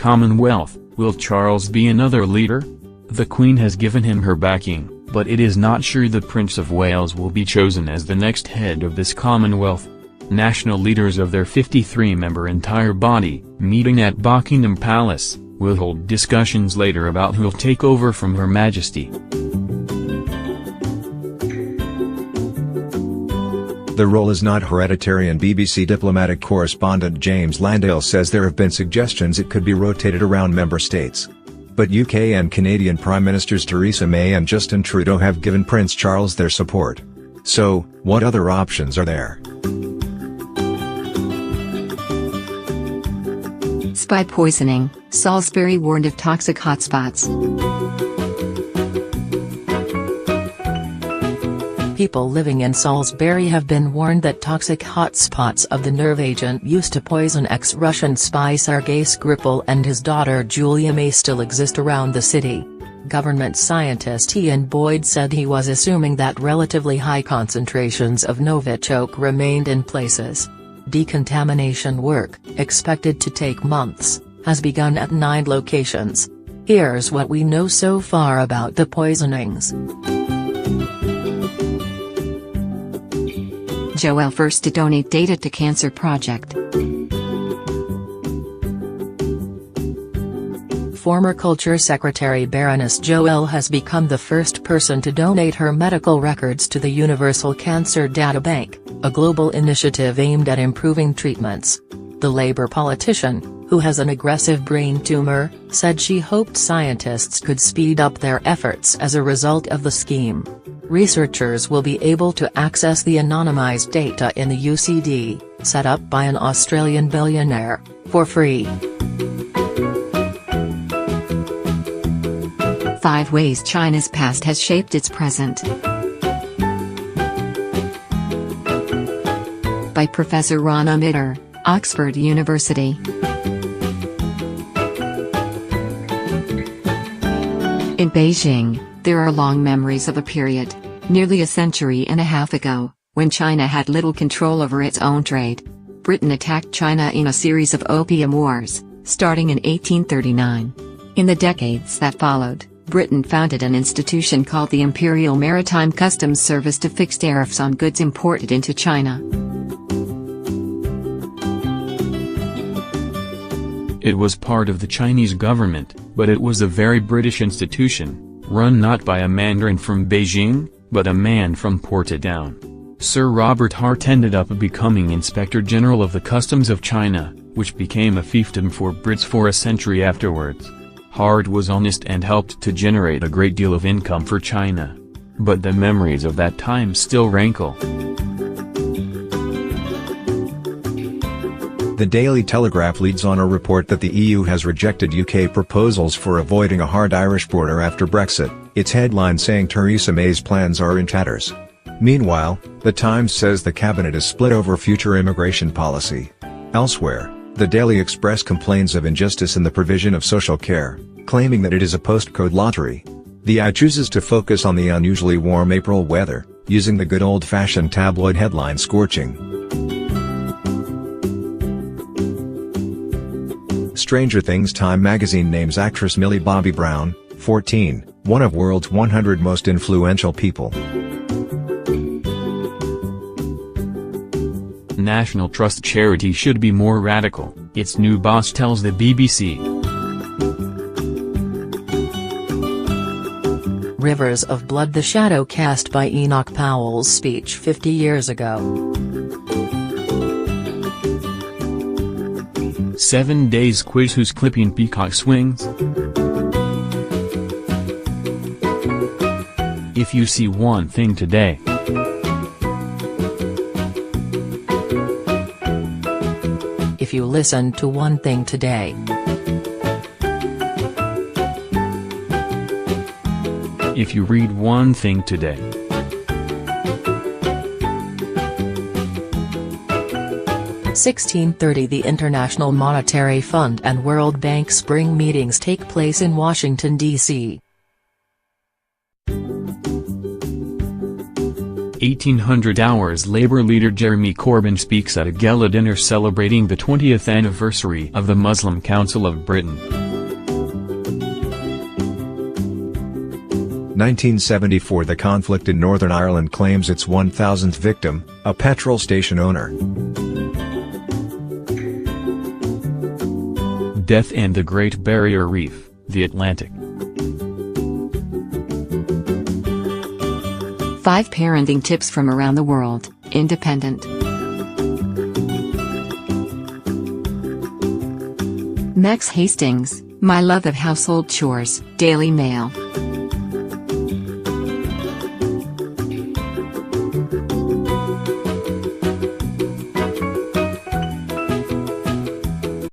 Commonwealth, will Charles be another leader? The Queen has given him her backing, but it is not sure the Prince of Wales will be chosen as the next head of this Commonwealth. National leaders of their 53-member entire body, meeting at Buckingham Palace, will hold discussions later about who'll take over from Her Majesty. The role is not hereditary, and BBC diplomatic correspondent James Landale says there have been suggestions it could be rotated around member states. But UK and Canadian Prime Ministers Theresa May and Justin Trudeau have given Prince Charles their support. So, what other options are there? Spy poisoning, Salisbury warned of toxic hotspots. People living in Salisbury have been warned that toxic hotspots of the nerve agent used to poison ex-Russian spy Sergei Skripal and his daughter Julia may still exist around the city. Government scientist Ian Boyd said he was assuming that relatively high concentrations of Novichok remained in places. Decontamination work, expected to take months, has begun at 9 locations. Here's what we know so far about the poisonings. Joel first to donate data to Cancer Project. Former Culture Secretary Baroness Joel has become the first person to donate her medical records to the Universal Cancer Databank, a global initiative aimed at improving treatments. The Labour politician, who has an aggressive brain tumor, said she hoped scientists could speed up their efforts as a result of the scheme. Researchers will be able to access the anonymised data in the UCD, set up by an Australian billionaire, for free. 5 ways China's past has shaped its present. By Professor Rana Mitter, Oxford University. In Beijing, there are long memories of a period, nearly a century and a half ago, when China had little control over its own trade. Britain attacked China in a series of opium wars, starting in 1839. In the decades that followed, Britain founded an institution called the Imperial Maritime Customs Service to fix tariffs on goods imported into China. It was part of the Chinese government, but it was a very British institution, run not by a Mandarin from Beijing, but a man from Portadown. Sir Robert Hart ended up becoming Inspector General of the Customs of China, which became a fiefdom for Brits for a century afterwards. Hart was honest and helped to generate a great deal of income for China. But the memories of that time still rankle. The Daily Telegraph leads on a report that the EU has rejected UK proposals for avoiding a hard Irish border after Brexit, its headline saying Theresa May's plans are in tatters. Meanwhile, The Times says the cabinet is split over future immigration policy. Elsewhere, the Daily Express complains of injustice in the provision of social care, claiming that it is a postcode lottery. The Eye chooses to focus on the unusually warm April weather, using the good old-fashioned tabloid headline scorching. Stranger Things Time magazine names actress Millie Bobby Brown, 14, one of world's 100 most influential people. National Trust charity should be more radical, its new boss tells the BBC. Rivers of Blood, the shadow cast by Enoch Powell's speech 50 years ago. 7 days quiz: who's clipping peacock swings? If you see one thing today. If you listen to one thing today. If you read one thing today. (1630) The International Monetary Fund and World Bank spring meetings take place in Washington, D.C. 1800 hours Labour leader Jeremy Corbyn speaks at a gala dinner celebrating the 20th anniversary of the Muslim Council of Britain. 1974 The conflict in Northern Ireland claims its 1,000th victim, a petrol station owner. Death and the Great Barrier Reef, The Atlantic. 5 parenting tips from around the world, Independent. Max Hastings, My Love of Household Chores, Daily Mail.